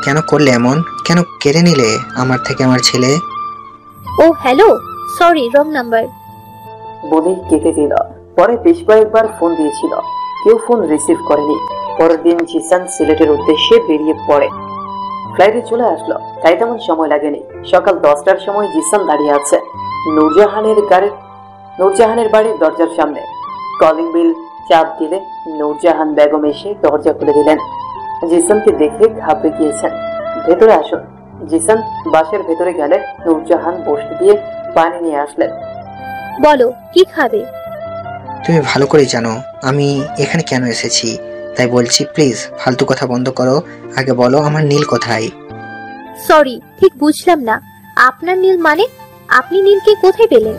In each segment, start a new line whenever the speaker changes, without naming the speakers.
কেন করলে এমন? কেন কেড়ে নিলে আমার থেকে আমার ছেলে?
ও হ্যালো, সরি, রং নাম্বার
বলেই কেটে দিল। পরে বেশ কয়েকবার ফোন দিয়েছিল, কেউ ফোন রিসিভ করেনি। পরের দিন জিসান সিলেটের উদ্দেশ্যে বেরিয়ে পড়ে। ফ্লাইটে চলে আসলো, তাই তেমন সময় লাগেনি। সকাল 10টার সময় জিসান দাঁড়িয়ে আছে নূরজাহানের বাড়ির দরজার সামনে। কলিং বেল চাপ দিলে নূরজাহান বেগম এসে দরজা খুলে দিলেন। জিসানকে দেখে ঘাবড়ে গিয়েছেন। ভেতরে আসুন। জিসান বাসের ভেতরে গেলে নূরজাহান বসতে দিয়ে পানি নিয়ে আসলেন।
বলো, কি খাবে?
তুমি ভালো করেই জানো আমি এখানে কেন এসেছি, তাই বলছি প্লিজ ফালতু কথা বন্ধ করো। আগে বলো আমার নীল কোথায়?
সরি, ঠিক বুঝলাম না। আপনার নীল মানে? আপনি নীলকে কোথায় পেলেন?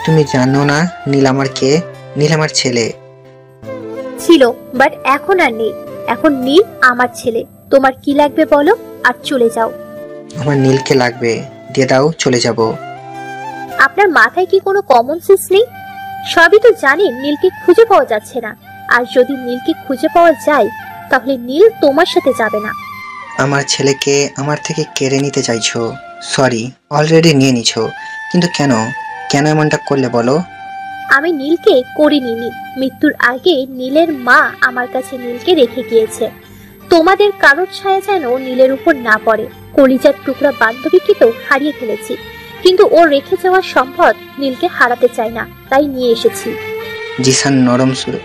তুমি জানো না নীল আমার কে? নীল আমার ছেলে
ছিল, বাট এখন আর নেই। এখন নীল আমার ছেলে। তোমার কি লাগবে বলো, আর চলে যাও।
আমার নীলকে লাগবে, দিয়ে দাও, চলে যাব।
আপনার মাথায় কি কোনো কমন সেন্স নেই? সবই তো জানেন নীলকে খুঁজে পাওয়া যাচ্ছে না। আর যদি নীলকে খুঁজে পাওয়া যায়, তাহলে নীল তোমার সাথে যাবে না।
আমার ছেলেকে আমার থেকে কেড়ে নিতে চাইছো? সরি, অলরেডি নিয়ে নিছো, কিন্তু কেন কেন এমনটা করলে বলো?
আমি নীলকে করিনি। মৃত্যুর আগে নীলের মা আমার কাছে নীলকে রেখে গিয়েছে। তোমাদের কারোর ছায়া যেন নীলের উপর না পড়ে। কলিজার টুকরা বান্ধবীকে তো হারিয়ে ফেলেছি, কিন্তু ও রেখে যাওয়া সম্পদ নীলকে হারাতে চাই না, তাই নিয়ে এসেছি।
জিসান নরম সুর,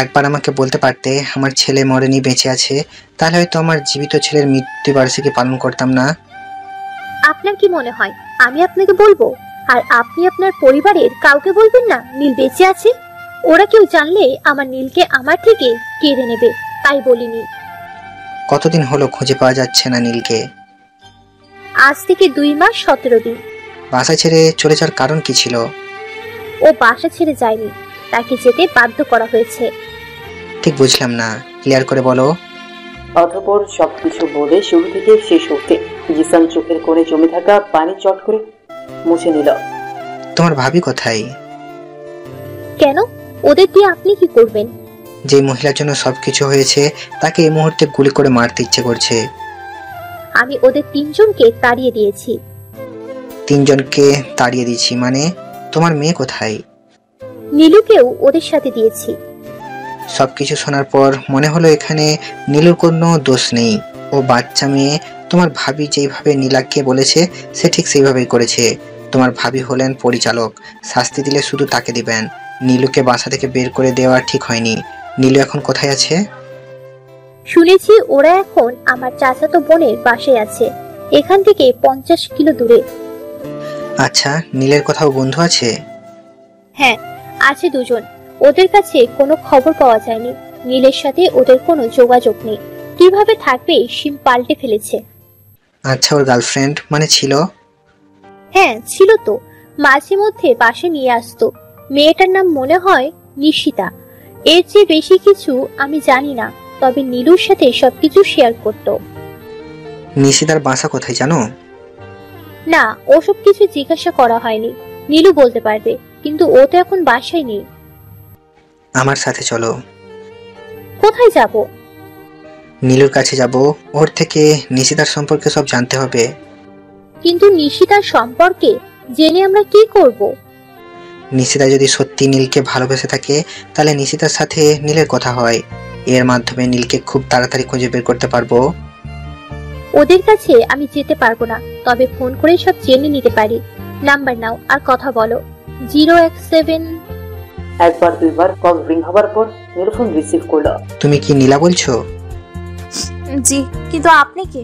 একবার আমাকে বলতে পারতে আমার ছেলে মরেনি, বেঁচে আছে, তাহলে হয়তো আমার জীবিত ছেলের মৃত্যুবার্ষিকী পালন করতাম না।
আপনার কি মনে হয় আমি আপনাকে বলবো? আর আপনি আপনার পরিবারের কাউকে বলবেন না নীল বেঁচে আছে? ওরা কেউ জানলে আমার নীলকে আমার থেকে কেড়ে নেবে, তাই বলিনি।
কতদিন হলো খুঁজে পাওয়া যাচ্ছে না নীলকে?
আজ থেকে 2 মাস 17 দিন।
বাসা ছেড়ে চলে যাওয়ার কারণ কি ছিল?
ও বাসা ছেড়ে যায়নি, তাকে যেতে বাধ্য করা হয়েছে।
ঠিক বুঝলাম না, ক্লিয়ার করে বলো।
অতঃপর সবকিছু বলে শুরু থেকে শেষ অবধি জিসান চোখের কোণে জমে থাকা পানি চট করে মুছে নিল।
তোমার ভাবি কোথায়?
কেন? ওদের দিয়ে আপনি কি করবেন?
যে মহিলার জন্য সবকিছু হয়েছে তাকে এই মুহূর্তে গুলি করে মারতে ইচ্ছে করছে।
আমি ওদের 3 জনকে তাড়িয়ে দিয়েছি।
3 জনকে তাড়িয়ে দিয়েছি মানে? তোমার মেয়ে কোথায়?
নীলুকেও ওদের সাথে দিয়েছি।
সবকিছু শোনার পর মনে হলো এখানে নীলুর কোনো দোষ নেই। ও বাচ্চা মেয়ে। তোমার ভাবি যেইভাবে নীলাকে বলেছে সে ঠিক সেইভাবেই করেছে। তোমার ভাবি হলেন পরিচালক, শাস্তি দিলে শুধু তাকে দিবেন। নীলুকে বাসা থেকে বের করে দেওয়া ঠিক হয়নি। নীলু এখন কোথায় আছে?
শুনেছি ওরা এখন আমার চাচাতো বোনের বাসায় আছে, এখান থেকে 50 কিলো দূরে।
আচ্ছা, নীলের কোথাও বন্ধু আছে?
হ্যাঁ, আছে 2 জন। ওদের কাছে কোনো খবর পাওয়া যায়নি। নীলের সাথে ওদের কোনো যোগাযোগ নেই। কিভাবে থাকবে, সিম পাল্টে ফেলেছে।
আচ্ছা, ওর গার্লফ্রেন্ড মানে ছিল?
হ্যাঁ ছিল তো, মাঝে মধ্যে বাসে নিয়ে আসতো। মেয়েটার নাম মনে হয় নিশিতা। এর চেয়ে বেশি কিছু আমি জানি না, তবে নীলুর সাথে সবকিছু শেয়ার করতো।
নিশিতার বাসা কোথায় জানো?
না, ওসব কিছু জিজ্ঞাসা করা হয়নি। নীলু বলতে পারবে, কিন্তু ও তো এখন বাসায় নেই।
আমার সাথে চলো।
কোথায় যাব?
নীলুর কাছে যাব, ওর থেকে নিশিতার সম্পর্কে সব জানতে হবে।
কিন্তু নিশিতার সম্পর্কে জেনে আমরা কি করব?
নিশিতা যদি সত্যি নীলকে ভালোবেসে থাকে তাহলে নিশিতার সাথে নীলের কথা হয়। এর মাধ্যমে নীলকে খুব তাড়াতাড়ি খুঁজে বের করতে পারবো।
ওদের কাছে আমি যেতে পারবো না, তবে ফোন করে সব জেনে নিতে পারি। নাম্বার নাও আর কথা বলো। 017।
একবার 2বার কল রিং হবার পর নীল ফোন রিসিভ করলো।
তুমি কি নীলা বলছো?
জি, কিন্তু আপনি কি?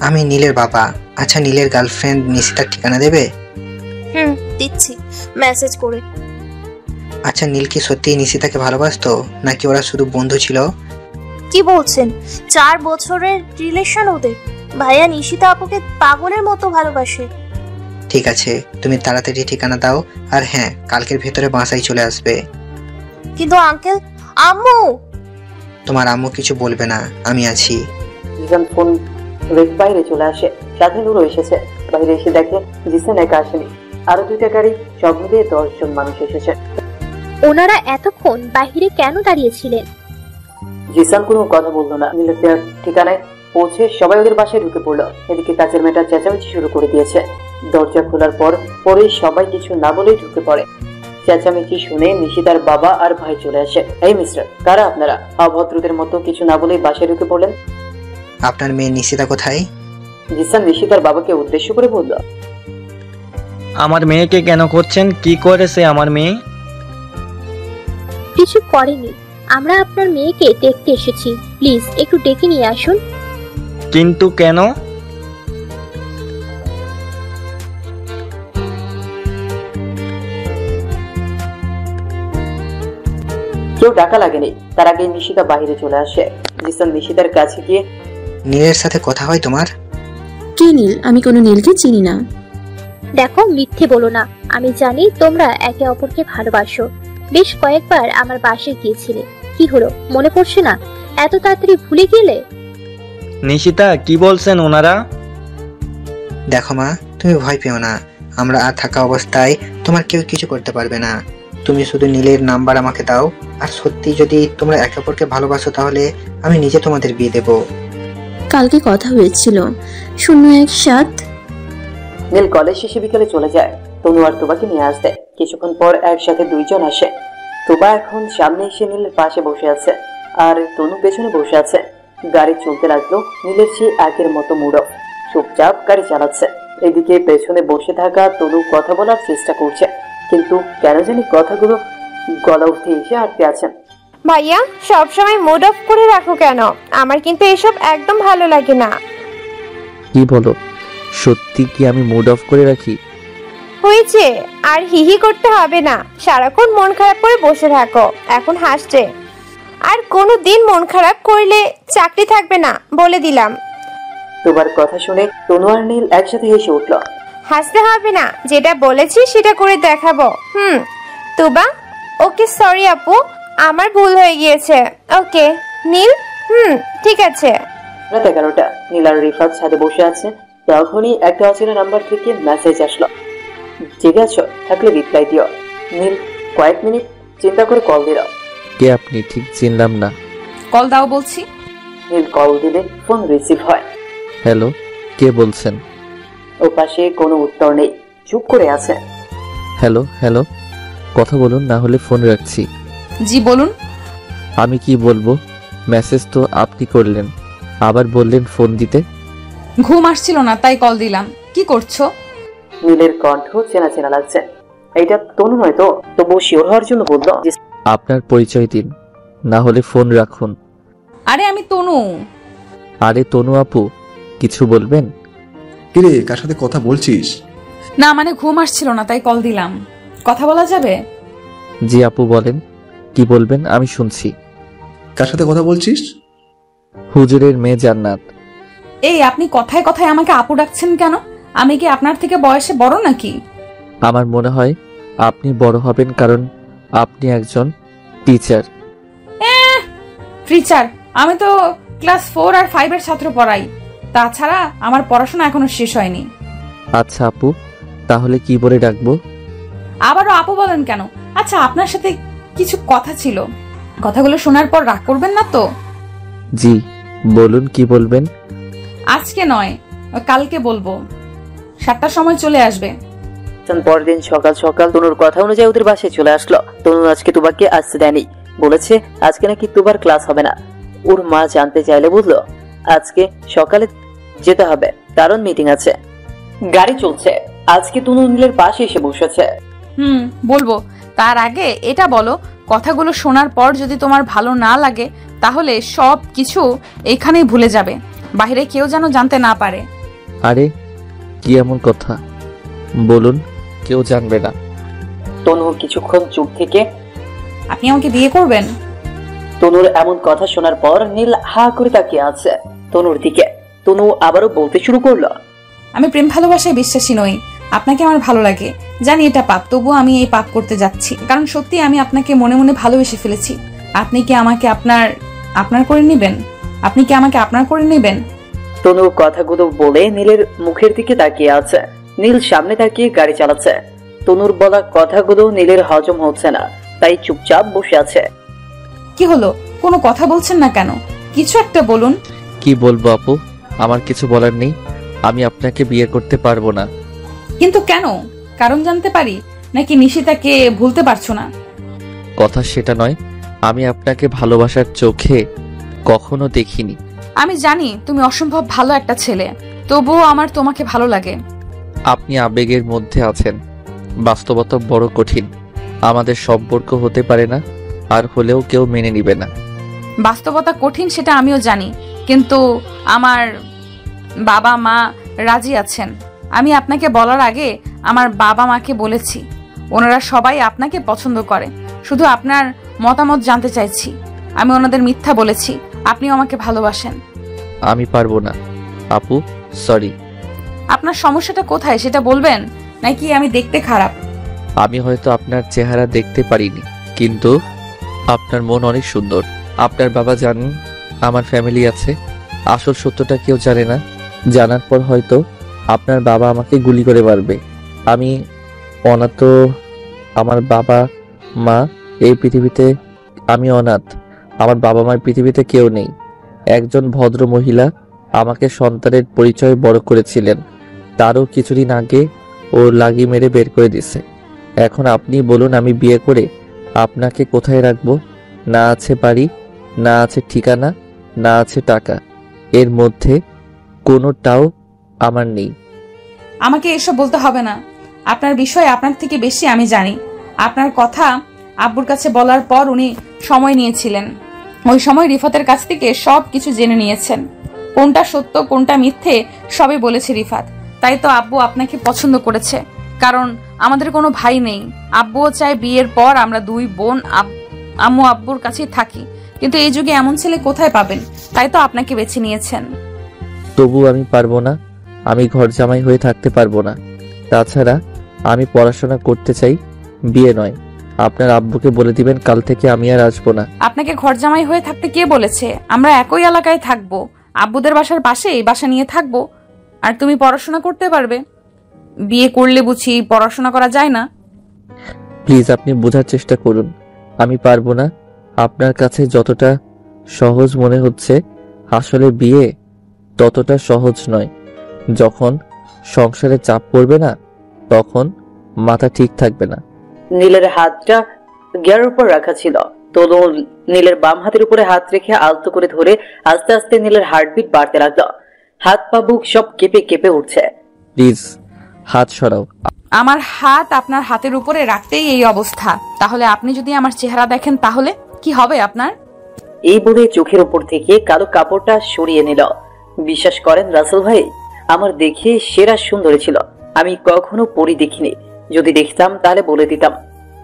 আমি নীলের বাবা। আচ্ছা, নীলের গার্লফ্রেন্ড নিশিতার ঠিকানা দেবে?
দিচ্ছি, মেসেজ করে।
আচ্ছা, নীল কি সত্যি নিশিতাকে ভালোবাসতো নাকি ওরা শুধু বন্ধু ছিল?
কি বলছেন? 4 বছরের রিলেশন ওদের। ভাইয়া নিশিতা আপুকে পাগলের মতো ভালোবাসে।
ঠিক আছে, তুমি তাড়াতাড়ি ঠিকানা দাও। আর হ্যাঁ, কালকের ভেতরে বাসায় চলে আসবে।
কিন্তু আঙ্কেল, আম্মু।
তোমার আম্মু কিছু বলবে না, আমি আছি।
জিসান ফোন রেখে বাইরে চলে আসে। সাথে নূরও এসেছে। বাইরে এসে দেখে জিসান একা আসেনি, আরো 2টা গাড়ি, সব মিলিয়ে 10 জন মানুষ এসেছে।
ওনারা এতক্ষণ বাহিরে কেন দাঁড়িয়েছিলেন?
জিসান কোনো কথা বললো না। নীলের দেওয়ার ঠিকানায় পৌঁছে সবাই ওদের বাসায় ঢুকে পড়লো। এদিকে কাজের মেয়েটা চেঁচামেচি শুরু করে দিয়েছে। দরজা খোলার পরেই সবাই কিছু না বলেই ঢুকে পড়ে। চেঁচামেচি শুনে নিশিতার বাবা আর ভাই চলে আসে। এই মিস্টার, কারা আপনারা? অভদ্রদের মতো কিছু না বলেই বাসায় ঢুকে পড়লেন।
আপনার মেয়ে নিশিতা কোথায়?
জিসান নিশিতার বাবাকে উদ্দেশ্য করে বলল,
আমার মেয়েকে কেন করছেন? কি করেছে আমার মেয়ে?
কিছু করেনি, আমরা আপনার মেয়েকে দেখতে এসেছি, প্লিজ একটু ডেকে নিয়ে আসুন।
কিন্তু কেন?
কেউ টাকা লাগেনি। তার আগে নিশিতা বাহিরে চলে আসে। জিসান নিশিতার কাছে গিয়ে,
নীলের সাথে কথা হয় তোমার?
কে নীল? আমি কোনো নীলকে চিনি না।
দেখো, মিথ্যে বলো না, আমি জানি তোমরা একে অপরকে ভালোবাসো। বেশ কয়েকবার আমার বাসায় গিয়েছিলে, কি হলো মনে পড়ছে না? এত তাড়াতাড়ি ভুলে গেলে?
নিশিতা, কি বলছেন ওনারা?
দেখো মা, তুমি ভয় পেও না, আমরা আর থাকা অবস্থায় তোমার কেউ কিছু করতে পারবে না। তুমি শুধু নীলের নাম্বার আমাকে দাও, আর সত্যি যদি তোমরা একে অপরকে ভালোবাসো তাহলে আমি নিজে তোমাদের বিয়ে দেবো।
কালকে কথা হয়েছিল 017।
নীল কলেজ শেষে বিকেলে চলে যায় তনু আর তুবাকে নিয়ে আসতে। কিছুক্ষণ পর একসাথে দুইজন আসে। তুবা এখন সামনে এসে নীলের পাশে বসে আছে, আর তনু পেছনে বসে আছে। গাড়ি চলতে লাগলো। নীলের সেই আগের মতো মুড অফ, চুপচাপ গাড়ি চালাচ্ছে। এদিকে পেছনে বসে থাকা তনু কথা বলার চেষ্টা করছে, কিন্তু কেন জানি কথাগুলো গলা উঠে এসে আটকে আছেন।
ভাইয়া, সবসময় মুড অফ করে রাখো কেন? আমার কিন্তু এসব একদম ভালো লাগে না।
কি বলো? সত্যি কি আমি মুড অফ করে রাখি?
হয়েছে, আর হিহি করতে হবে না। সারাক্ষণ মন খারাপ করে বসে থাকো। এখন হাসছে, আর কোনো দিন মন খারাপ করলে চাকরি থাকবে না, বলে দিলাম।
তোমার কথা শুনে তনু আর নীল একসাথে হেসে উঠল।
হাসতে হবে না, যেটা বলেছি সেটা করে দেখাবো। তুবা, ওকে সরি আপু, আমার ভুল হয়ে গিয়েছে। ওকে নীল, ঠিক আছে।
রাত 11টা। নীল আর রিফাত ছাদে বসে আছে। তখনই একটা অচেনা নাম্বার থেকে মেসেজ আসলো। জেগে আছো? থাকলে রিপ্লাই দিও। নীল কয়েক মিনিট চিন্তা করে কল দিল।
কে আপনি? ঠিক চিনলাম না।
কল দাও বলছি।
নীল কল দিলে ফোন রিসিভ হয়।
হ্যালো, কে বলছেন?
ও পাশে কোনো উত্তর নেই, চুপ করে আছে।
হ্যালো হ্যালো, কথা বলুন, না হলে ফোন রাখছি।
জি বলুন।
আমি কি বলবো? মেসেজ তো আপনি করলেন, আবার বললেন ফোন দিতে।
ঘুম আসছিল না তাই কল দিলাম। কি করছো?
নীলের কণ্ঠ চেনা চেনা লাগছে। এটা তনু নয় তো? তবুও শিওর হওয়ার জন্য বললো,
আপনার পরিচয় দিন, না হলে ফোন রাখুন।
আরে আমি তনু।
আরে তনু আপু, কিছু বলবেন?
কিরে, কার সাথে কথা বলছিস?
না মানে ঘুম আসছিল না তাই কল দিলাম। কথা বলা যাবে?
জি আপু বলেন, কি বলবেন আমি শুনছি।
কার সাথে কথা বলছিস?
হুজুরের মেয়ে জান্নাত।
এই আপনি কথায় কথায় আমাকে আপু ডাকছেন কেন? আমি কি আপনার থেকে বয়সে বড় নাকি?
আমার মনে হয় আপনি বড় হবেন, কারণ আপনি একজন টিচার।
টিচার? আমি তো ক্লাস 4 আর 5 এর ছাত্র পড়াই। তাছাড়া আমার পড়াশোনা এখনো শেষ হয়নি।
আচ্ছা আপু, তাহলে কি বলে ডাকবো?
আবারও আপু বলেন কেন? আচ্ছা, আপনার সাথে কিছু কথা ছিল, কথাগুলো শোনার পর রাগ করবেন না তো?
জি বলুন, কি বলবেন?
আজকে নয়, কালকে বলবো। 7টার সময় চলে আসবে।
পরদিন সকাল সকাল তনুর কথা অনুযায়ী ওদের বাসায় চলে আসলো। তনু আজকে তুবাকে আসতে দেয়নি, বলেছে আজকে নাকি তুবার ক্লাস হবে না। ওর মা জানতে চাইলে বললো আজকে সকালে যেতে হবে, কারণ মিটিং আছে। গাড়ি চলছে। আজকে তনু নীলের পাশে এসে বসেছে।
বলবো। তার আগে এটা বলো, কথাগুলো শোনার পর যদি তোমার ভালো না লাগে তাহলে সব কিছু এখানেই ভুলে যাবে, বাইরে কেউ যেন জানতে না পারে।
আরে কি এমন কথা বলুন, কেউ জানবে না।
তনু কিছুক্ষণ চুপ থেকে,
আপনি আমাকে বিয়ে করবেন?
তনুর এমন কথা শোনার পর নীল হা করে তাকিয়ে আছে তনুর দিকে। তনু আবারও বলতে শুরু করলো,
আমি প্রেম ভালোবাসায় বিশ্বাসী নই। আপনাকে আমার ভালো লাগে, জানি এটা পাপ, তবুও আমি এই পাপ করতে যাচ্ছি, কারণ সত্যি আমি আপনাকে মনে মনে ভালোবেসে ফেলেছি। আপনি কি আমাকে আপনার করে নেবেন? আপনি কি আমাকে আপনার করে নেবেন?
তনু কথাগুলো বলে নীলের মুখের দিকে তাকিয়ে আছে। নীল সামনে তাকিয়ে গাড়ি চালাচ্ছে। তনুর বলা কথাগুলো নীলের হজম হচ্ছে না, তাই চুপচাপ বসে আছে।
কি হলো? কোনো কথা বলছেন না কেন? কিছু একটা বলুন।
কি বলবো আপু, আমার কিছু বলার নেই। আমি আপনাকে বিয়ে করতে পারবো না।
কিন্তু কেন? কারণ জানতে পারি? নাকি নিশিতাকে ভুলতে পারছো না?
কথা সেটা নয়, আমি আপনাকে ভালোবাসার চোখে কখনো দেখিনি।
আমি জানি তুমি অসম্ভব ভালো একটা ছেলে, তবুও আমার তোমাকে ভালো লাগে।
আপনি আবেগের মধ্যে আছেন, বাস্তবতা বড় কঠিন। আমাদের সম্পর্ক হতে পারে না, আর হলেও কেউ মেনে নিবে না।
বাস্তবতা কঠিন সেটা আমিও জানি, কিন্তু আমার বাবা মা রাজি আছেন। আমি আপনাকে বলার আগে আমার বাবা মাকে বলেছি, ওনারা সবাই আপনাকে পছন্দ করে। শুধু আপনার মতামত জানতে চাইছি। আমি ওনাদের মিথ্যা বলেছি, আপনিও আমাকে ভালোবাসেন।
আমি পারবো না আপু, সরি।
আপনার সমস্যাটা কোথায় সেটা বলবেন, নাকি আমি দেখতে খারাপ?
আমি হয়তো আপনার চেহারা দেখতে পারিনি, কিন্তু আপনার মন অনেক সুন্দর। আপনার বাবা জানেন আমার ফ্যামিলি আছে। আসল সত্যটা কেউ জানে না। জানার পর হয়তো আপনার বাবা আমাকে গুলি করে মারবে। আমি অনাথ, আমার বাবা মা এই পৃথিবীতে, আমি অনাথ। আমার বাবা মার পৃথিবীতে কেউ নেই। একজন ভদ্র মহিলা আমাকে সন্তানের পরিচয় বড় করেছিলেন, তারও কিছুদিন আগে ও লাগি মেরে বের করে দিছে। এখন আপনি বলুন, আমি বিয়ে করে আপনাকে কোথায় রাখবো? না আছে বাড়ি, না আছে ঠিকানা, না আছে টাকা, এর মধ্যে কোনোটাও আমার নেই।
আমাকে এসব বলতে হবে না। আপনার বিষয়ে আপনার থেকে বেশি আমি জানি। আপনার কথা আব্বুর কাছে বলার পর উনি সময় নিয়েছিলেন। ওই সময় রিফাতের কাছ থেকে সব কিছু জেনে নিয়েছেন। কোনটা সত্য কোনটা মিথ্যে সবই বলেছে রিফাত। তাই তো আব্বু আপনাকে পছন্দ করেছে, কারণ আমাদের কোনো ভাই নেই। আব্বুও চায় বিয়ের পর আমরা দুই বোন আম্মু আব্বুর কাছেই থাকি, কিন্তু এই যুগে এমন ছেলে কোথায় পাবেন? তাই তো আপনাকে বেছে নিয়েছেন।
তবু আমি পারবো না, আমি ঘর জামাই হয়ে থাকতে পারবো না। তাছাড়া আমি পড়াশোনা করতে চাই, বিয়ে নয়। আপনার আব্বুকে বলে দিবেন কাল থেকে আমি আর আসবো না।
আপনাকে ঘর জামাই হয়ে থাকতে কে বলেছে? আমরা একই এলাকায় থাকবো, আব্বুদের বাসার পাশেই বাসা নিয়ে থাকবো, আর তুমি পড়াশোনা করতে পারবে। বিয়ে করলে বুঝি পড়াশোনা করা যায় না?
প্লিজ আপনি বোঝার চেষ্টা করুন, আমি পারবো না। আপনার কাছে যতটা সহজ মনে হচ্ছে, আসলে বিয়ে ততটা সহজ নয়। যখন সংসারে চাপ পড়বে না, তখন মাথা ঠিক থাকবে না।
নীলের হাতটা গিয়ারের উপর রাখা ছিল। তনু নীলের বাম হাতের উপরে হাত রেখে আলতো করে ধরে আস্তে আস্তে নীলের হার্টবিট বাড়তে লাগলো। হাত পা বুক সব কেঁপে কেঁপে উঠছে।
প্লিজ হাত সরাও।
আমার হাত আপনার হাতের উপরে রাখতেই এই অবস্থা। তাহলে আপনি যদি আমার চেহারা দেখেন তাহলে কি হবে আপনার?
এই বলে চোখের উপর থেকে কালো কাপড়টা সরিয়ে নিল। বিশ্বাস করেন রাসেল ভাই, আমার দেখে সেরা সুন্দরী ছিল। আমি কখনো পরী দেখিনি। যদি দেখতাম তাহলে বলে দিতাম।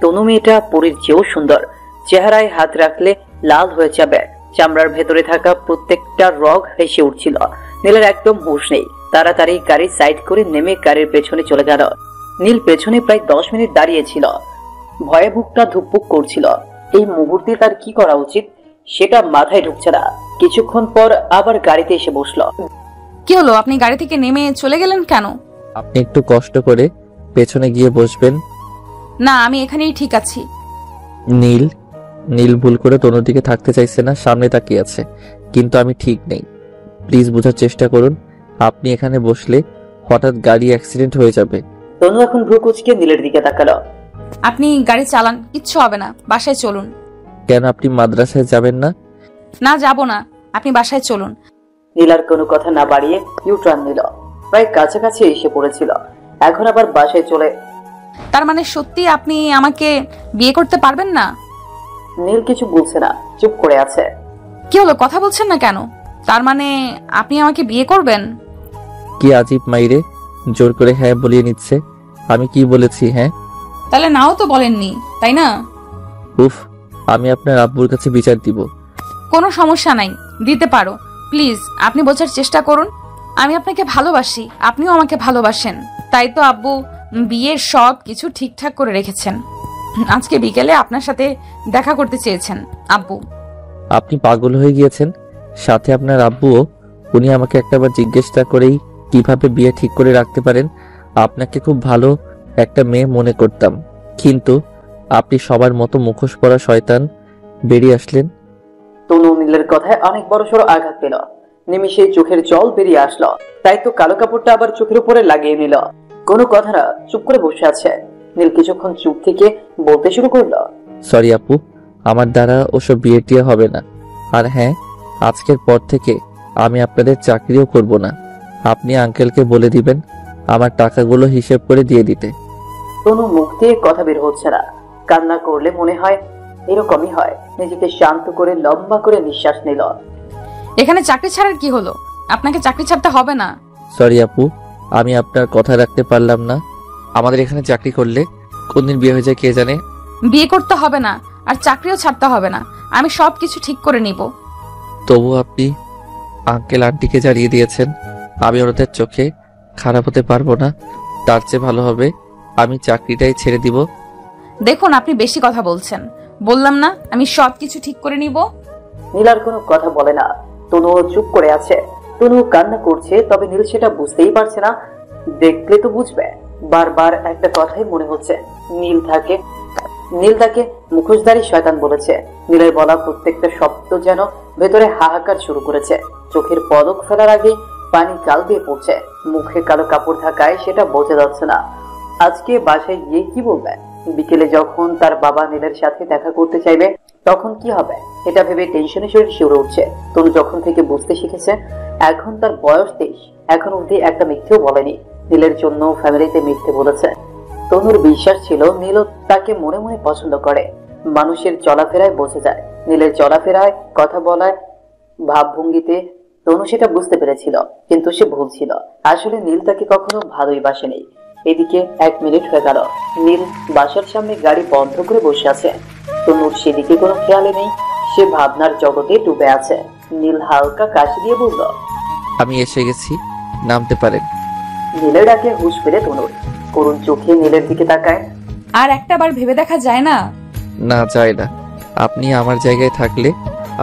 তনু মেয়েটা পরীর চেয়েও সুন্দর। চেহারায় হাত রাখলে লাল হয়ে যাবে। চামড়ার ভেতরে থাকা প্রত্যেকটা রগ হেসে উঠছিল। নীলের একদম হুঁশ নেই। তাড়াতাড়ি গাড়ি সাইড করে নেমে গাড়ির পেছনে চলে গেল। নীল পেছনে প্রায় 10 মিনিট দাঁড়িয়েছিল। ভয়ে বুকটা ধুকপুক করছিল। এই মুহূর্তে তার কি করা উচিত সেটা মাথায় ঢুকছে না। কিছুক্ষণ পর আবার গাড়িতে এসে বসলো।
কি হলো, আপনি গাড়ি থেকে নেমে চলে গেলেন কেন?
আপনি একটু কষ্ট করে পেছনে গিয়ে বসবেন।
না, আমি এখানেই ঠিক আছি।
নীল ভুল করে তনুর দিকে থাকতে চাইছে না, সামনে তাকিয়ে আছে, কিন্তু আমি ঠিক নেই। প্লিজ বোঝার চেষ্টা করুন। আপনি এখানে বসলে হঠাৎ গাড়ি অ্যাক্সিডেন্ট হয়ে যাবে।
তনু এখন ভ্রু কুঁচকে নীলের দিকে তাকালো।
আপনি গাড়ি চালান, কিচ্ছু হবে না, বাসায় চলুন।
কেন, আপনি মাদ্রাসায় যাবেন না?
না, যাব না, আপনি বাসায় চলুন।
নীল আর কোনো কথা না বাড়িয়ে ইউটার্ন নিল। প্রায় কাছাকাছি এসে পড়েছিল। এখন আবার বাসায় চলে।
তার মানে সত্যি আপনি আমাকে বিয়ে করতে পারবেন না?
নীল কিছু বলছে না, চুপ করে আছে।
কি হলো, কথা বলছেন না কেন? তার মানে আপনি আমাকে বিয়ে করবেন?
কি আজীব মাইরে, জোর করে হ্যাঁ বলিয়ে নিচ্ছে। আমি কি বলেছি হ্যাঁ?
তাহলে নাও তো বলেননি, তাই না?
উফ, আমি আপনার আব্বুর কাছে বিচার দিব।
কোনো সমস্যা নাই, দিতে পারো। প্লিজ আপনি বোঝার চেষ্টা করুন। আমি আপনাকে ভালোবাসি, আপনিও আমাকে ভালোবাসেন। তাই তো আব্বু বিয়ের সব কিছু ঠিকঠাক করে রেখেছেন। আজকে বিকেলে আপনার সাথে দেখা করতে চেয়েছেন আব্বু।
আপনি পাগল হয়ে গিয়েছেন? সাথে আপনার আব্বুও। উনি আমাকে একটাবার জিজ্ঞেসটা করেই কিভাবে বিয়ে ঠিক করে রাখতে পারেন। আপনাকে খুব ভালো একটা মেয়ে মনে করতাম, কিন্তু আপনি সবার মতো মুখোশ পরা শয়তান বেরিয়ে আসলেন।
তনু নীলের কথায় অনেক বড় সড় আঘাত পেল। নিমিষে চোখের জল বেরিয়ে আসলো। তাই তো কালো কাপড়টা আবার চোখের উপরে লাগিয়ে নিল। কোনো কথা না, চুপ করে বসে আছে। নীল কিছুক্ষণ চুপ থেকে বলতে শুরু করলো,
সরি আপু, আমার দ্বারা ওসব বিয়ে টিয়ে হবে না। আর হ্যাঁ, আজকের পর থেকে আমি আপনাদের চাকরিও করব না। আপনি আঙ্কেলকে বলে দিবেন আমার টাকাগুলো হিসেব করে দিয়ে দিতে।
তনু মুখ দিয়ে কথা বের হচ্ছে না। কান্না করলে মনে হয় এরকমই হয়। নিজেকে শান্ত করে লম্বা করে নিঃশ্বাস নিল।
এখানে চাকরি ছাড়ার কি হলো? আপনাকে চাকরি ছাড়তে হবে না।
সরি আপু, আমি আপনার কথা রাখতে পারলাম না। আমাদের এখানে চাকরি করলে কোনদিন বিয়ে হয়ে যায় কে জানে।
বিয়ে করতে হবে না, আর চাকরিও ছাড়তে হবে না। আমি সবকিছু ঠিক করে নিব।
তবু আপনি আঙ্কেল আন্টিকে জানিয়ে দিয়েছেন আমি ওদের চোখে খারাপ হতে পারবো না। তার চেয়ে ভালো হবে আমি চাকরিটাই ছেড়ে দিব।
দেখুন, আপনি বেশি কথা বলছেন। বললাম না আমি সবকিছু ঠিক করে নিব।
নীল আর কোনো কথা বলে না। তনু চুপ করে আছে। তনু কান্না করছে, তবে নীল সেটা বুঝতেই পারছে না। দেখলে তো বুঝবে। বারবার একটা কথাই মনে হচ্ছে, নীল তাকে মুখোশধারী শয়তান বলেছে। নীলের বলা প্রত্যেকটা শব্দ যেন ভেতরে হাহাকার শুরু করেছে। চোখের পলক ফেলার আগে পানি গাল দিয়ে পড়ছে। মুখে কালো কাপড় থাকায় সেটা বোঝা যাচ্ছে না। আজকে বাসায় গিয়ে কি বলবে? বিকেলে যখন তার বাবা নীলের সাথে দেখা করতে চাইবে তখন কি হবে? এটা ভেবে টেনশনে শরীর শিউরে উঠছে। তনু যখন থেকে বুঝতে শিখেছে এখন তার বয়স 23, এখন অবধি একটা মিথ্যেও বলেনি। নীলের জন্য ফ্যামিলিতে মিথ্যে বলেছে। তনুর বিশ্বাস ছিল নীলও তাকে মনে মনে পছন্দ করে। মানুষের চলাফেরায় বোঝা যায়। নীলের চলাফেরায়, কথা বলায়, ভাবভঙ্গিতে তনু সেটা বুঝতে পেরেছিল। কিন্তু সে ভুল ছিল। আসলে নীল তাকে কখনো ভালোই বাসেনি। এদিকে 1 মিনিট হয়ে গেল। নীল বাসার সামনে গাড়ি বন্ধ করে বসে আছে। তনুর সেদিকে কোনো খেয়ালে নেই। সে ভাবনার জগতে ডুবে আছে। নীল হালকা কাশি দিয়ে বলল,
আমি এসে গেছি, নামতে পারেন।
নীলের ডাকে হুঁশ ফেলে তনুর। করুণ চোখে নীলের দিকে তাকায়।
আর একটা বার ভেবে দেখা যায় না?
না, যায় না। আপনি আমার জায়গায় থাকলে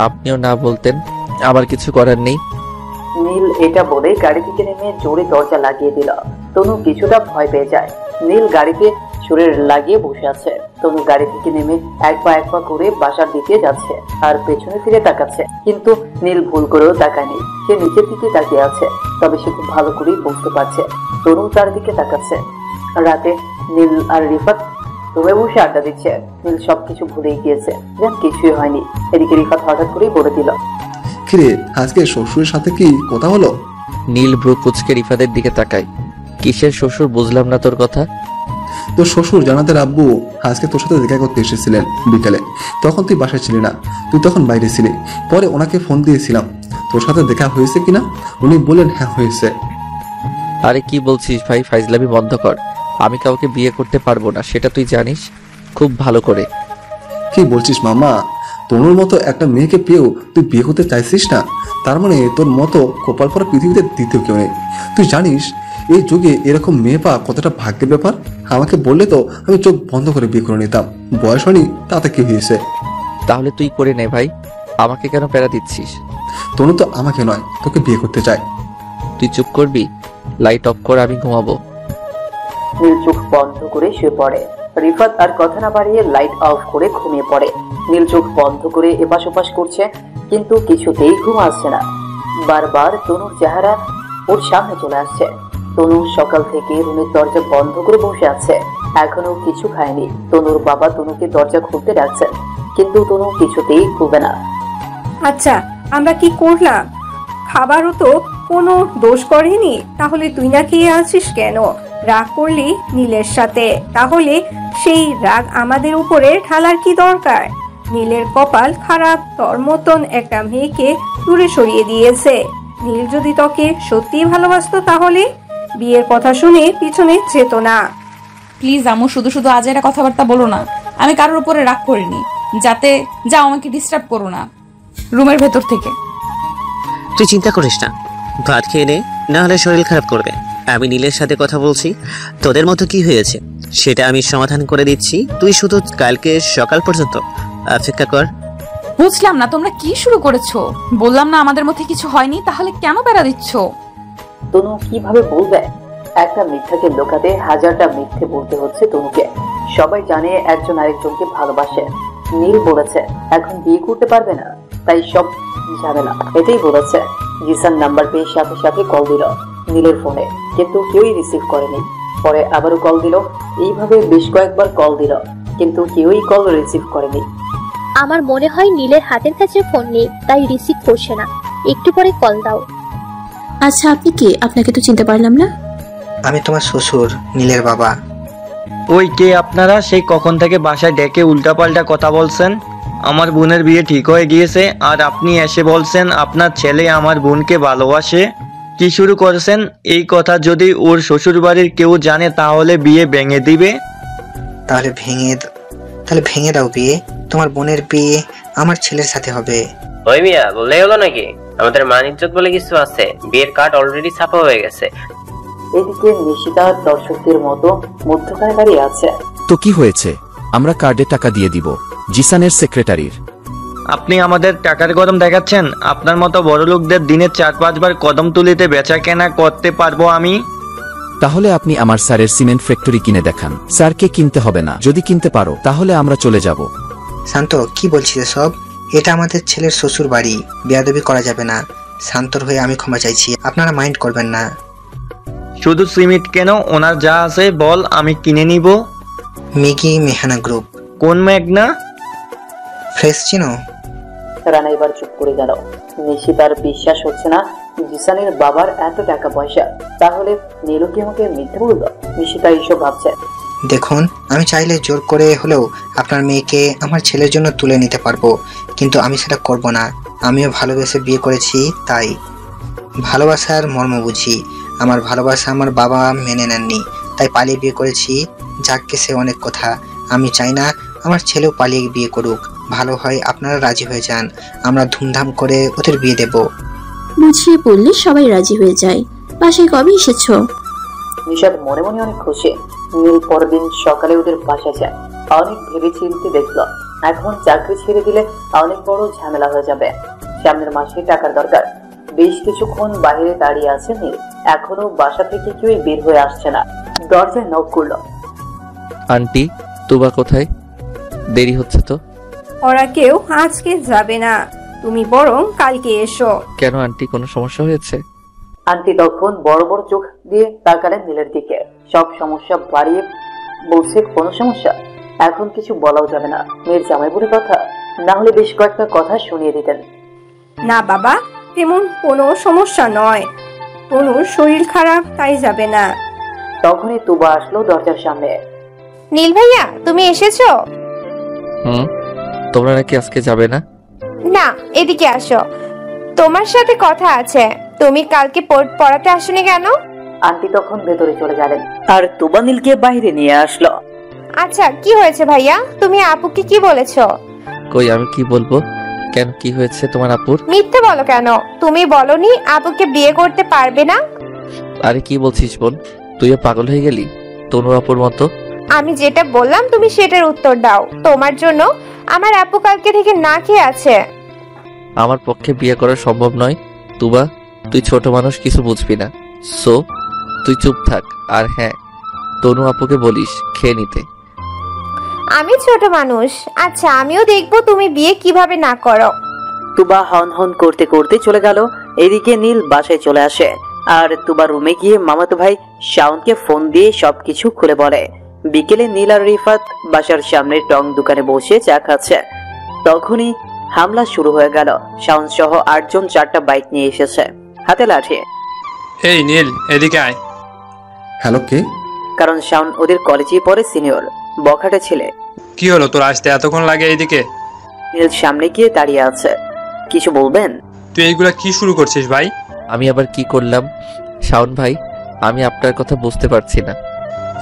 আপনিও না বলতেন। আবার কিছু করার নেই।
নীল এটা বলে গাড়ি থেকে নেমে জোরে দরজা লাগিয়ে দিল। তনু কিছুটা ভয় পেয়ে যায়। নীল গাড়িতে শরীর লাগিয়ে বসে আছে। তনু গাড়ি থেকে নেমে এক পা করে বাসার দিকে যাচ্ছে আর পেছনে ফিরে তাকাচ্ছে। কিন্তু নীল ভুল করেও তাকায়নি। সে নিচের দিকে তাকিয়ে আছে। তবে সে খুব ভালো করেই বুঝতে পারছে তনু তার দিকে তাকাচ্ছে। রাতে নীল আর রিফাত রুমে বসে আড্ডা দিচ্ছে। নীল সবকিছু ভুলেই গিয়েছে, যেন কিছুই হয়নি। এদিকে রিফাত হঠাৎ করেই বলে দিল,
কিরে, আজকে শ্বশুরের সাথে কি কথা হলো?
নীল ব্রু কুচকে রিফাতের দিকে তাকায়। কিসের শ্বশুর? বুঝলাম না তোর কথা।
তোর শ্বশুর জানাতের আব্বু আজকে তোর সাথে দেখা করতে এসেছিলেন বিকেলে। তখন তুই বাসায় ছিলি না, তুই তখন বাইরে ছিলি। পরে ওনাকে ফোন দিয়েছিলাম তোর সাথে দেখা হয়েছে কিনা। উনি বললেন হ্যাঁ হয়েছে।
আরে কি বলছিস ভাই, ফাইজলামি বন্ধ কর। আমি কাউকে বিয়ে করতে পারবো না, সেটা তুই জানিস খুব ভালো করে।
কি বলছিস মামা? তনুর মতো একটা মেয়েকে পেয়েও তুই বিয়ে করতে চাইছিস না? তার মানে তোর মতো কপাল পরা পৃথিবীতে দ্বিতীয় কেউ নেই। তুই জানিস এই যুগে এরকম মেয়ে পাওয়া কতটা ভাগ্যের ব্যাপার? আমাকে বললে তো আমি চোখ বন্ধ করে বিয়ে করে নিতাম। বয়স হয়নি, তাতে কি হয়েছে?
তাহলে তুই করে নে ভাই, আমাকে কেন প্যারা দিচ্ছিস?
তনু তো আমাকে নয়, তোকে বিয়ে করতে চায়।
তুই চুপ করবি? লাইট অফ কর, আমি ঘুমাবো।
নীল চোখ বন্ধ করে শুয়ে পড়ে। রিফাত আর কথা না বাড়িয়ে লাইট অফ করে ঘুমিয়ে পড়ে। নীল চোখ বন্ধ করে এপাশ ওপাশ করছে, কিন্তু কিছুতেই ঘুম আসছে না। বারবার তনুর চেহারা ওর সামনে চলে আসছে। তনু সকাল থেকে রুমের দরজা বন্ধ করে বসে আছে, এখনো কিছু খায়নি। তনুর বাবা তনুকে দরজা খুলতে ডাকছেন, কিন্তু তনু কিছুতেই খুলবে না।
আচ্ছা, আমরা কি করলাম? খাবারও তো কোনো দোষ করেনি, তাহলে তুই না খেয়ে আছিস কেন? রাগ করলি নীলের সাথে, তাহলে সেই রাগ আমাদের উপরে ঢালার কি দরকার? নীলের কপাল খারাপ, তোর মতন একটা মেয়েকে দূরে সরিয়ে দিয়েছে। নীল যদি তোকে সত্যি ভালোবাসতো তাহলে বিয়ের কথা শুনে পিছনে যেত না।
প্লিজ আম্মু, শুধু শুধু আজ এটা কথাবার্তা বলো না। আমি কারোর উপরে রাগ করিনি। যাও, আমাকে ডিস্টার্ব করো না রুমের ভেতর থেকে।
তুই চিন্তা করিস না, ভাত খেয়ে নে, না হলে শরীর খারাপ করবে। আমি নীলের সাথে কথা বলছি, তোদের মতো কি হয়েছে সেটা আমি সমাধান করে দিচ্ছি। তুই শুধু কালকে সকাল পর্যন্ত অপেক্ষা কর।
বুঝলাম না তোমরা কি শুরু করেছো। বললাম না আমাদের মধ্যে কিছু হয়নি, তাহলে কেন প্যারা দিচ্ছ?
তনু কিভাবে বলবে? একটা মিথ্যাকে লুকাতে হাজারটা মিথ্যে বলতে হচ্ছে তনুকে। সবাই জানে একজন আরেকজনকে ভালোবাসে। নীল বলেছে এখন বিয়ে করতে পারবে না। তাই সব ঝামেলা। এটাই বলেছে। জিসান নাম্বার পেয়ে সাথে সাথে কল দিল নীলের ফোনে, কিন্তু কেউই রিসিভ করেনি। পরে আবারও কল দিল, এইভাবে বেশ কয়েকবার কল দিল, কিন্তু কেউই কল রিসিভ করেনি।
আমার মনে হয় নীলের হাতের কাছে ফোন নেই, তাই রিসিভ করছে না। একটু পরে কল দাও।
আচ্ছা আপনি কে? আপনাকে তো চিনতে পারলাম না।
আমি তোমার শ্বশুর, নীলের বাবা।
ওই কে আপনারা? সেই কখন থেকে বাসায় ডেকে উল্টাপাল্টা কথা বলছেন। আমার বোনের বিয়ে ঠিক হয়ে গিয়েছে আর আপনি এসে বলছেন আপনার ছেলে আমার বোনকে ভালোবাসে। কি শুরু করেছেন? এই কথা যদি ওর শ্বশুর বাড়ির কেউ জানে তাহলে বিয়ে ভেঙে দিবে।
তাহলে ভেঙে দাও বিয়ে। তোমার বোনের বিয়ে আমার ছেলের সাথে হবে।
ওই মিয়া, বললেই হলো নাকি? আমাদের মান ইজ্জত বলে কিছু আছে। বিয়ের কার্ড অলরেডি ছাপা হয়ে গেছে।
এদিকে নিশিতা দর্শকদের মতো মধ্যখানে দাঁড়িয়ে আছে।
তো কি হয়েছে? আমরা কার্ডে টাকা দিয়ে দিব, জিসানের সেক্রেটারির।
আপনি আমাদের টাকার গরম দেখাচ্ছেন? আপনার মতো বড় লোকদের দিনে 4-5 বার কদম তুলিতে বেচা কেনা করতে পারবো আমি।
তাহলে আপনি আমার স্যারের সিমেন্ট ফ্যাক্টরি কিনে দেখান। স্যারকে কিনতে হবে না। যদি কিনতে পারো তাহলে আমরা চলে যাব।
শান্ত, কি বলছিস সব? এটা আমাদের ছেলের শ্বশুর বাড়ি, বেয়াদবি করা যাবে না। শান্তর হয়ে আমি ক্ষমা চাইছি, আপনারা মাইন্ড করবেন না।
শুধু সিমেন্ট কেন, ওনার যা আছে বল, আমি কিনে নিব।
মেঘি মেহানা গ্রুপ।
কোন মেঘনা?
ফ্রেশ চিনো?
রানা এবার চুপ করে গেল। নিশিতার বিশ্বাস হচ্ছে না জিসানের বাবার এত টাকা পয়সা। তাহলে নীলু কি আমাকে মিথ্যে বলল? নিশিতা এইসব ভাবছে।
দেখুন, আমি চাইলে জোর করে হলেও আপনার মেয়েকে আমার ছেলের জন্য তুলে নিতে পারবো, কিন্তু আমি সেটা করব না। আমিও ভালোবেসে বিয়ে করেছি, তাই ভালোবাসার মর্ম বুঝি। আমার ভালোবাসা আমার বাবা মেনে নেননি, তাই পালিয়ে বিয়ে করেছি। যাকে সে অনেক কথা। আমি চাই না আমার ছেলেও পালিয়ে বিয়ে করুক। ভালো হয় আপনারা রাজি হয়ে যান, আমরা ধুমধাম করে ওদের বিয়ে দেব।
বুঝিয়ে বললে সবাই রাজি হয়ে যায়। বাসায় কবে এসেছো?
নিশাদ মনে মনে অনেক খুশি। নীল পরের দিন সকালে ওদের বাসায় যায়। অনেক ভেবে চিন্তে দেখলো এখন চাকরি ছেড়ে দিলে অনেক বড় ঝামেলা হয়ে যাবে। সামনের মাসে টাকার দরকার। বেশ কিছুক্ষণ বাইরে দাঁড়িয়ে আছে নীল। এখনো বাসা থেকে কেউই বের হয়ে আসছে না। দরজায় নক করলো।
আন্টি, তুবা কোথায়? দেরি হচ্ছে তো।
ওরা কেউ আজকে যাবে না, তুমি বরং কালকে এসো।
কেন আন্টি, কোনো সমস্যা হয়েছে?
আন্টি তখন বড় বড় চোখ দিয়ে তাকালেন নীলের দিকে। সব সমস্যা বাড়িয়ে বলছে কোনো সমস্যা? এখন কিছু বলাও যাবে না, মেয়ের জামাই বলে কথা। না হলে বেশ কয়েকটা কথা শুনিয়ে দিতেন।
না বাবা, তেমন কোনো সমস্যা নয়। তনুর শরীর খারাপ, তাই যাবে না।
তখনই তুবা আসলো দরজার সামনে।
নীল ভাইয়া, তুমি এসেছো?
তোমরা নাকি আজকে যাবে না?
না, এদিকে আসো, তোমার সাথে কথা আছে। তুমি কালকে পড়াতে আসোনি কেন?
আন্টি তখন ভেতরে চলে গেলেন আর তুবা নীলকে বাইরে নিয়ে আসলো।
আচ্ছা, কি হয়েছে ভাইয়া? তুমি আপুকে কি বলেছো?
কই, আমি কি বলবো? কেন, কি হয়েছে তোমার আপুর?
মিথ্যে বলো কেন? তুমি বলনি আপুকে বিয়ে করতে পারবে না?
আরে কি বলছিস বোন, তুইও পাগল হয়ে গেলি তনু আপুর মতো?
আমি যেটা বললাম তুমি সেটার উত্তর দাও। তোমার জন্য আমার আপু কালকে থেকে না খেয়ে আছে।
আমার পক্ষে বিয়ে করা সম্ভব নয় তুবা, তুই ছোট মানুষ, কিছু বুঝবি না। সো তুই চুপ থাক। আর হ্যাঁ, তনু আপুকে বলিস খেয়ে নিতে।
আমি ছোট মানুষ? আচ্ছা, আমিও দেখবো তুমি বিয়ে কিভাবে না করো।
তুবা হন হন করতে করতে চলে গেল। এদিকে নীল বাসায় চলে আসে আর তুবা রুমে গিয়ে মামাতো ভাই শাওনকে ফোন দিয়ে সবকিছু খুলে বলে। বিকেলে নীল আর রিফাত বাসার সামনে টং দোকানে বসে চা খাচ্ছে। তখনই হামলা শুরু হয়ে গেল। শাওন সহ 8 জন 4টা বাইক নিয়ে এসেছে, হাতে লাঠি।
এই নীল, এদিকে আয়।
হ্যালো, কে?
কারণ শাওন ওদের কলেজে পড়ে, সিনিয়র, বখাটে ছেলে।
কি হলো তোর আসতে এতক্ষণ লাগে এইদিকে?
নীল সামনে গিয়ে দাঁড়িয়ে আছে। কিছু বলবেন?
তুই এইগুলা কি শুরু করছিস ভাই?
আমি আবার কি করলাম শাওন ভাই? আমি আপনার কথা বুঝতে পারছি না।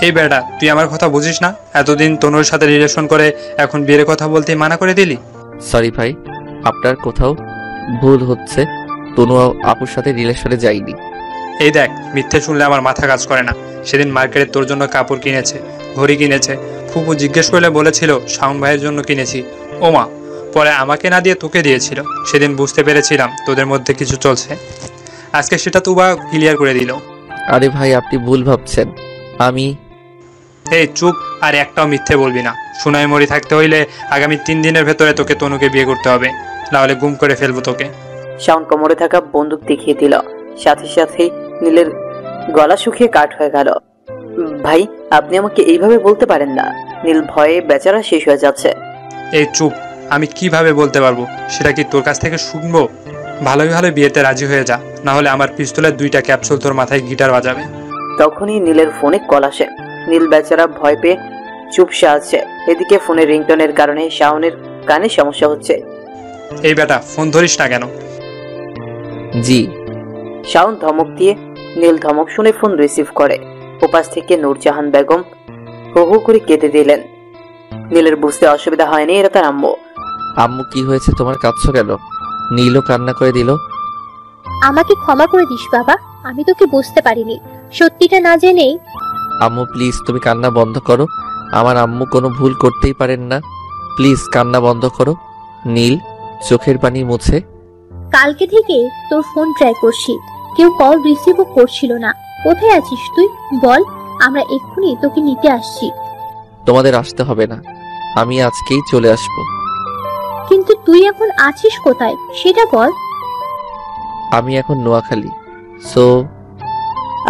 এই বেটা, তুই আমার কথা বুঝিস না? এতদিন তনুর সাথে রিলেশন করে এখন বিয়ের কথা বলতে মানা করে দিলি।
সরি ভাই, আপনার কোথাও ভুল হচ্ছে। তনু আপুর সাথে রিলেশনে যাইনি।
এই দেখ, মিথ্যে শুনলে আমার মাথা কাজ করে না। সেদিন মার্কেটে তোর জন্য কাপড় কিনেছে, ঘড়ি কিনেছে। ফুপু জিজ্ঞেস করলে বলেছিল শাওন ভাইয়ের জন্য কিনেছি। ওমা, পরে আমাকে না দিয়ে তোকে দিয়েছিল। সেদিন বুঝতে পেরেছিলাম তোদের মধ্যে কিছু চলছে। আজকে সেটা তুবা ক্লিয়ার করে দিল।
আরে ভাই, আপনি ভুল ভাবছেন। আমি
এই চুপ, আর একটাও মিথ্যে বলবি না। সোনাই মরি থাকতে হইলে আগামী 3 দিনের ভেতরে তোকে তনুকে বিয়ে করতে হবে। নাহলে গুম করে ফেলবো তোকে।
শাওন কোমরে থাকা বন্দুক দেখিয়ে দিল, সাথে সাথেই নীলের গলা শুকিয়ে কাঠ হয়ে গেল। ভাই, আপনি আমাকে এইভাবে বলতে পারেন না। নীল ভয়ে বেচারা শেষ হয়ে যাচ্ছে।
এই চুপ, আমি কিভাবে বলতে পারবো সেটা কি তোর কাছ থেকে শুনবো? ভালোই ভালো বিয়েতে রাজি হয়ে যা, না হলে আমার পিস্তলের 2টা ক্যাপসুল তোর মাথায় গিটার বাজাবে।
তখনই নীলের ফোনে কল আসে। নীল বেচারা ভয় পেয়ে চুপসে আছে। এদিকে ফোনের রিংটোনের কারণে শাওনের কানে সমস্যা হচ্ছে।
এই বেটা, ফোন ধরিস না কেন?
জি।
শাওন ধমক দিয়ে নীল ধমক শুনে ফোন রিসিভ করে। ওপাশ থেকে নূরজাহান বেগম হো হো করে কেঁদে দিলেন। নীলের বুঝতে অসুবিধা হয়নি এরা তার আম্মু।
আম্মু কি হয়েছে, তোমার কাঁদছো কেন? নীলও কান্না করে দিল।
আমাকে ক্ষমা করে দিস বাবা, আমি তোকে বুঝতে পারিনি, সত্যিটা না জেনেই।
আম্মু প্লিজ তুমি কান্না বন্ধ করো, আমার আম্মু কোনো ভুল করতেই পারেন না, প্লিজ কান্না বন্ধ করো। নীল চোখের পানি মুছে।
কালকে থেকে তোর ফোন ট্রাই করছি, কেউ কল রিসিভও করছিল না। কোথায় আছিস তুই বল, আমরা এক্ষুনি তোকে নিতে আসছি।
তোমাদের আসতে হবে না, আমি আজকেই চলে আসব।
কিন্তু তুই এখন আছিস কোথায় সেটা বল।
আমি এখন নোয়াখালী। সো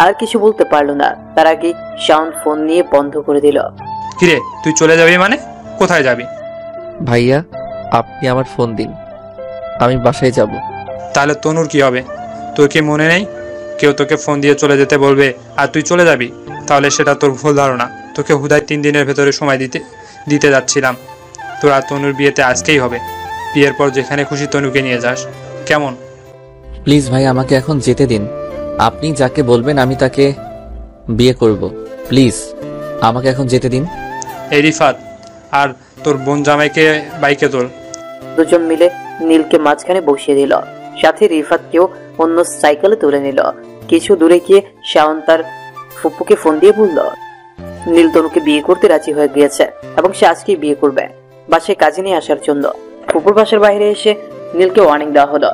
আর কিছু বলতে পারলো না, তার আগে শাওন ফোন নিয়ে বন্ধ করে দিল।
কিরে, তুই চলে যাবি মানে? কোথায় যাবি?
ভাইয়া আপনি আমার ফোন দিন, আমি বাসায় যাব।
তাহলে তনুর কি হবে? তোর কি মনে নেই কেউ তোকে ফোন দিয়ে চলে যেতে বলবে আর তুই চলে যাবি? তাহলে সেটা তোর ভুল ধারণা। তোকে হুদায় 3 দিনের ভেতরে সময় দিতে যাচ্ছিলাম। তোর আর তনুর বিয়েতে আজকেই হবে। বিয়ের পর যেখানে খুশি তনুকে নিয়ে যাস, কেমন?
প্লিজ ভাই আমাকে এখন যেতে দিন, আপনি যাকে বলবেন আমি তাকে বিয়ে করব। প্লিজ আমাকে এখন যেতে দিন।
এই রিফাত আর তোর বোন জামাইকে বাইকে তোল।
দুজন মিলে নীলকে মাঝখানে বসিয়ে দিল, সাথে রিফাতকেও অন্য সাইকেলে তুলে নিল। কিছু দূরে গিয়ে শাওন তার ফুপুকে ফোন দিয়ে বলল নীল তনুকে বিয়ে করতে রাজি হয়ে গিয়েছে এবং সে আজকেই বিয়ে করবে, বাসায় কাজে নিয়ে আসার জন্য। ফুপুর বাসার বাইরে এসে নীলকে ওয়ার্নিং দেওয়া হলো।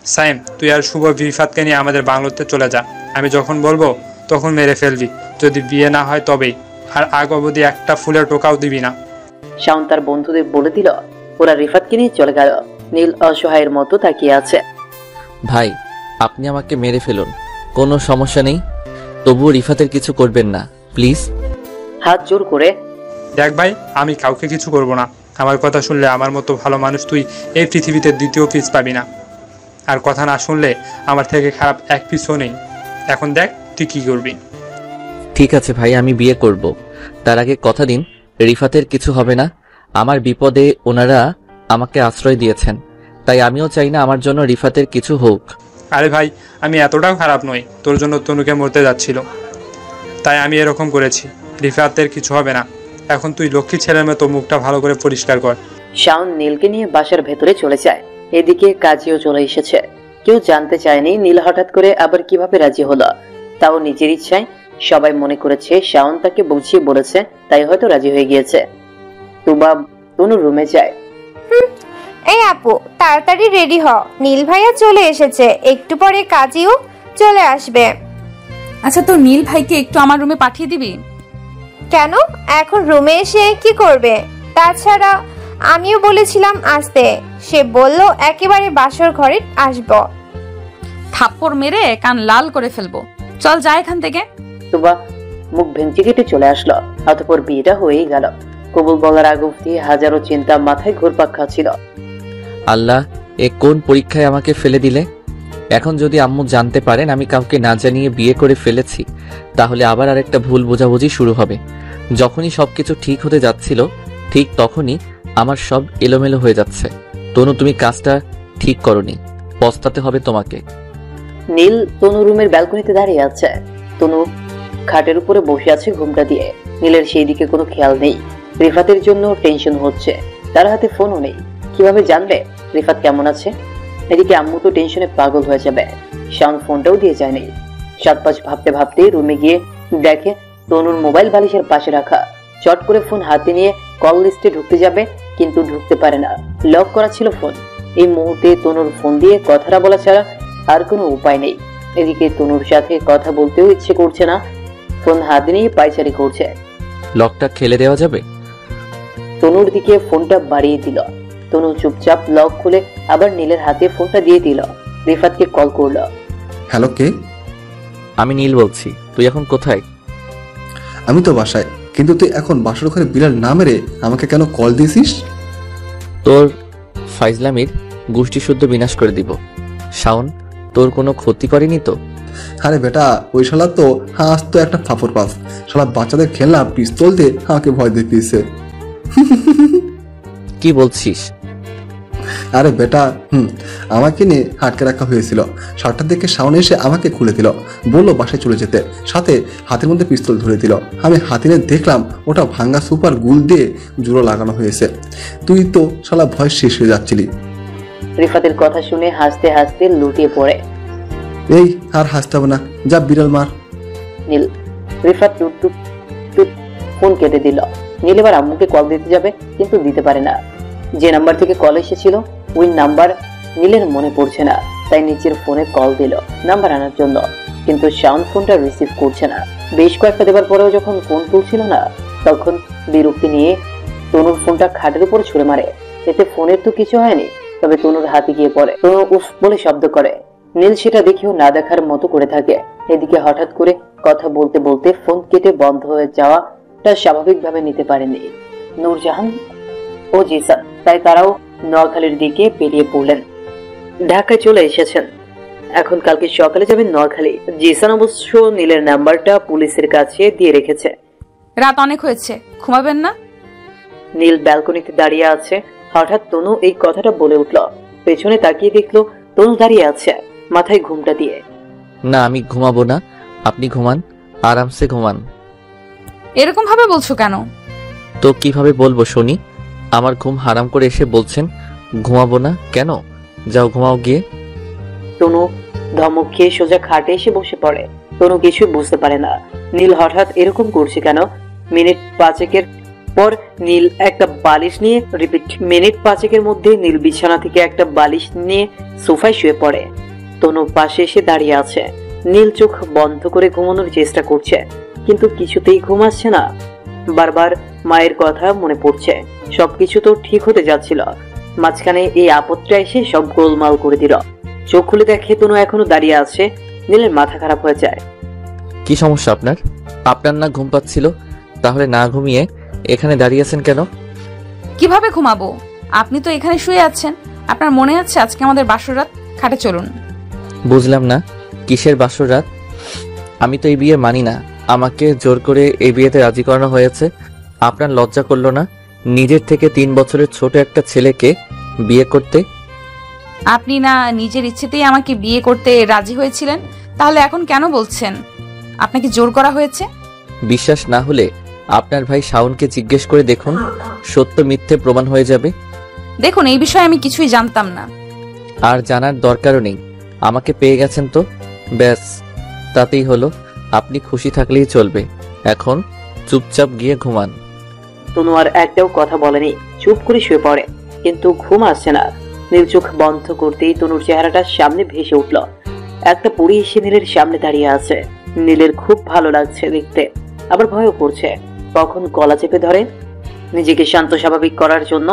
সাইম, তুই আর শুভ রিফাতকে নিয়ে আমাদের বাংলোতে চলে যা। আমি যখন বলবো তখন মেরে ফেলবি, যদি বিয়ে না হয় তবেই। আর আগ অবধি একটা ফুলের টোকাও দিবি না।
শাওন তার বন্ধুদের বলে দিল। ওরা রিফাতকে নিয়ে চলে গেল। নীল অসহায়ের মতো তাকিয়ে আছে।
ভাই আপনি আমাকে মেরে ফেলুন, কোনো সমস্যা নেই, তবুও রিফাতের কিছু করবেন না প্লিজ।
হাত জোর করে।
দেখ ভাই, আমি কাউকে কিছু করব না। আমার কথা শুনলে আমার মতো ভালো মানুষ তুই এই পৃথিবীতে দ্বিতীয় পিস পাবি না। আর কথা না শুনলে আমার থেকে খারাপ এক পিসও নেই। এখন দেখ তুই কি করবি।
ঠিক আছে ভাই, আমি বিয়ে করব, তার আগে কথা দিন রিফাতের কিছু হবে না। আমার বিপদে ওনারা আমাকে আশ্রয় দিয়েছেন, তাই আমিও চাই না আমার জন্য রিফাতের কিছু হোক।
আরে ভাই, আমি এতটাও খারাপ নই। তোর জন্য তনুকে মরতে যাচ্ছিল, তাই আমি এরকম করেছি। রিফাতের কিছু হবে না। এখন তুই লক্ষ্মী ছেলের মতো মুখটা ভালো করে পরিষ্কার কর।
শাওন নীলকে নিয়ে বাসার ভেতরে চলে যায়। এদিকে কাজীও চলে এসেছে। কেউ জানতে চায়নি নীল হঠাৎ করে আবার কিভাবে রাজি হলো, তাও নিজের ইচ্ছায়। সবাই মনে করেছে শাওন তাকে বুঝিয়ে বলেছে, তাই হয়তো রাজি হয়ে গিয়েছে। তুবা তনুর রুমে যায়।
এই আপু তাড়াতাড়ি রেডি হ, নীল ভাইয়া চলে এসেছে, একটু পরে কাজীও চলে আসবে।
আচ্ছা তো নীল ভাইকে একটু আমার রুমে পাঠিয়ে দিবি।
কেন, এখন রুমে এসে কি করবে? তাছাড়া আমিও বলেছিলাম আসতে, সে বলল একেবারে বাসর ঘরে আসবো।
থাপ্পড় মেরে কান লাল করে ফেলবো, চল যা এখান থেকে।
তুবা মুখ ভেঙচি কেটে চলে আসলো। অতঃপর বিয়েটা হয়েই গেল। কবুল বলার আগ অবধি হাজারো চিন্তা মাথায় ঘুরপাক খাচ্ছিল।
আল্লাহ, এ কোন পরীক্ষায় আমাকে ফেলে দিলে? এখন যদি আম্মু জানতে পারেন আমি কাউকে না জানিয়ে বিয়ে করে ফেলেছি, তাহলে আবার আরেকটা ভুল বোঝাবুঝি শুরু হবে। যখনই সবকিছু ঠিক হতে যাচ্ছিল, ঠিক তখনই আমার সব এলোমেলো হয়ে যাচ্ছে। তনু তুমি কাজটা ঠিক করনি, পস্তাতে হবে তোমাকে।
নীল তনু রুমের ব্যালকনিতে দাঁড়িয়ে আছে। তনু খাটের উপরে বসে আছে ঘুমটা দিয়ে। নীলের সেই দিকে কোনো খেয়াল নেই। রিফাতের জন্য টেনশন হচ্ছে, তার হাতে ফোনও নেই। কিভাবে জানবে রিফাত কেমন আছে? এদিকে আম্মু তো টেনশনে পাগল হয়ে যাবে। শাওন ফোনটাও দিয়ে যায়নি। 7-5 ভাবতে ভাবতে রুমে গিয়ে দেখে তনুর মোবাইল বালিশের পাশে রাখা। চট করে ফোন হাতে নিয়ে কল লিস্টে ঢুকতে যাবে, কিন্তু ঢুকতে পারে না, লক করা ছিল ফোন। এই মুহূর্তে তনুর ফোন দিয়ে কথাটা বলা ছাড়া আর কোনো উপায় নেই। এদিকে তনুর সাথে কথা বলতেও ইচ্ছে করছে না, ফোন হাতে নিয়ে পায়চারি করছে।
লকটা খেলে দেওয়া যাবে?
তনুর দিকে ফোনটা বাড়িয়ে দিল। তনু চুপচাপ লক খুলে আবার নীলের হাতে ফোনটা দিয়ে দিল। রিফাতকে কল করলো।
হ্যালো, কে?
আমি নীল বলছি। তুই এখন কোথায়?
আমি তো বাসায়, কিন্তু তুই এখন বাসার ঘরে বিলাল না মেরে আমাকে কেন কল দিয়েছিস?
তোর ফাইজলামির গোষ্ঠী শুদ্ধ বিনাশ করে দিব। শাওন তোর কোনো ক্ষতি করেনি তো?
আরে বেটা, ওই শালা তো তো একটা ফাফর পাস। শালা বাচ্চাদের খেলনা পিস্তল দিয়ে আমাকে ভয় দেখিয়েছে।
কি বলছিস?
আরে বেটা, আমাকে নিয়ে আটকে রাখা হয়েছিল। 7টার দিকে শাওন এসে আমাকে খুলে দিল, বললো বাসায় চলে যেতে, সাথে হাতের মধ্যে পিস্তল ধরে দিল। আমি হাতে নিয়ে দেখলাম ওটা ভাঙ্গা সুপার গুল দিয়ে জুড়ো লাগানো হয়েছে। তুই তো শালা ভয় শেষ হয়ে যাচ্ছিলি।
রিফাতের কথা শুনে হাসতে হাসতে লুটিয়ে পড়ে।
এই আর হাসতে হবে না, যা বিড়াল মার।
নীল। রিফাত টুট টুট টুট ফোন কেটে দিল। নীল এবার আম্মুকে কল দিতে যাবে, কিন্তু দিতে পারে না। যে নাম্বার থেকে কল এসেছিল ওই নাম্বার নীলের মনে পড়ছে না, তাই নিচের ফোনে কল দিল নাম্বার আনার জন্য, কিন্তু শাওন ফোনটা রিসিভ করছে না। বেশ কয়েকটা দেবার পরেও যখন ফোন তুলছিল না, তখন বিরক্তি নিয়ে তনুর ফোনটা খাটের উপর ছুঁড়ে মারে। এতে ফোনের তো কিছু হয়নি, তবে তনুর হাতে গিয়ে পড়ে। তনু উফ বলে শব্দ করে। নীল সেটা দেখেও না দেখার মতো করে থাকে। এদিকে হঠাৎ করে কথা বলতে বলতে ফোন কেটে বন্ধ হয়ে যাওয়াটা স্বাভাবিকভাবে নিতে পারেনি নূরজাহান ও জিসান, তাই তারাও নোয়াখালীর দিকে বেরিয়ে পড়লেন। ঢাকায় চলে এসেছেন, এখন কালকে সকালে যাবেন নোয়াখালী। জিসান অবশ্য নীলের নাম্বারটা পুলিশের কাছে দিয়ে রেখেছে।
রাত অনেক হয়েছে, ঘুমাবেন না?
নীল ব্যালকনিতে দাঁড়িয়ে আছে। হঠাৎ তনু এই কথাটা বলে উঠল। পেছনে তাকিয়ে দেখলো তনু দাঁড়িয়ে আছে মাথায় ঘুমটা দিয়ে।
না, আমি ঘুমাবো না, আপনি ঘুমান, আরামসে ঘুমান।
এরকম ভাবে বলছো কেন?
তো কিভাবে বলবো শুনি? আমার ঘুম হারাম করে এসে বলছেন ঘুমাবো না কেন? যাও ঘুমাও গিয়ে।
তনু ধমক খেয়ে সোজা খাটে এসে বসে পড়ে। তনু কিছুই বুঝতে পারে না নীল হঠাৎ এরকম করছে কেন। মিনিট 5 পর নীল একটা বালিশ নিয়ে মিনিট 5 মধ্যে নীল বিছানা থেকে একটা বালিশ নিয়ে সোফায় শুয়ে পড়ে। তনু পাশে এসে দাঁড়িয়ে আছে। নীল চোখ বন্ধ করে ঘুমানোর চেষ্টা করছে, কিন্তু কিছুতেই ঘুম আসছে না। বারবার মায়ের কথা মনে পড়ছে। সবকিছু তো ঠিক হতে যাচ্ছিল, মাঝখানে এই আপদটা এসে সব গোলমাল করে দিল। চোখ খুলে দেখে তনু এখনো দাঁড়িয়ে আছে। নীলের মাথা খারাপ হয়ে যায়।
কি সমস্যা আপনার? আপনার না ঘুম পাচ্ছিল, তাহলে না ঘুমিয়ে এখানে দাঁড়িয়ে আছেন কেন?
কিভাবে ঘুমাবো? আপনি তো এখানে শুয়ে আছেন। আপনার মনে আছে আজকে আমাদের বাসর রাত? খাটে চলুন।
বুঝলাম না, কিসের বাসর রাত? আমি তো এই বিয়ে মানি না। আমাকে জোর করে এই বিয়েতে রাজি করানো হয়েছে। আপনার লজ্জা করলো না নিজের থেকে 3 বছরের ছোট একটা ছেলেকে বিয়ে করতে?
আপনি না নিজের ইচ্ছেতেই আমাকে বিয়ে করতে রাজি হয়েছিলেন, তাহলে এখন কেন বলছেন আপনাকে জোর করা হয়েছে?
বিশ্বাস না হলে আপনার ভাই শাওনকে জিজ্ঞেস করে দেখুন, সত্য মিথ্যে প্রমাণ হয়ে যাবে।
দেখুন, এই বিষয়ে আমি কিছুই জানতাম না।
আর জানার দরকারও নেই, আমাকে পেয়ে গেছেন তো, ব্যাস তাতেই হলো। আপনি খুশি থাকলেই চলবে। এখন চুপচাপ গিয়ে ঘুমান।
তনু আর একটাও কথা বলেনি, চুপ করে শুয়ে পড়ে। কিন্তু ঘুম আসছে না। নীল চোখ বন্ধ করতেই তনুর চেহারাটা সামনে ভেসে উঠল। একটা পরী এসে নীলের সামনে দাঁড়িয়ে আছে। নীলের খুব ভালো লাগছে দেখতে, আবার ভয়ও করছে। কখন গলা চেপে ধরে। নিজেকে শান্ত স্বাভাবিক করার জন্য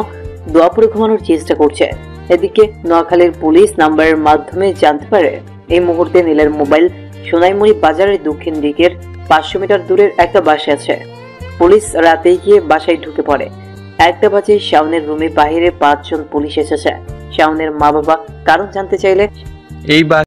দোয়া পড়ে ঘুমানোর চেষ্টা করছে। এদিকে নোয়াখালীর পুলিশ নাম্বারের মাধ্যমে জানতে পারে এই মুহূর্তে নীলের মোবাইল সোনাইমুড়ি বাজারের দক্ষিণ দিকের 500 মিটার দূরের একটা বাসে আছে। পুলিশ রাতে গিয়ে বাসায় ঢুকে পড়ে। 1টা বাজে শাওনের রুমে বাহিরে 5 জন পুলিশ এসেছে। শাওনের মা বাবা কারণ জানতে চাইলে
এই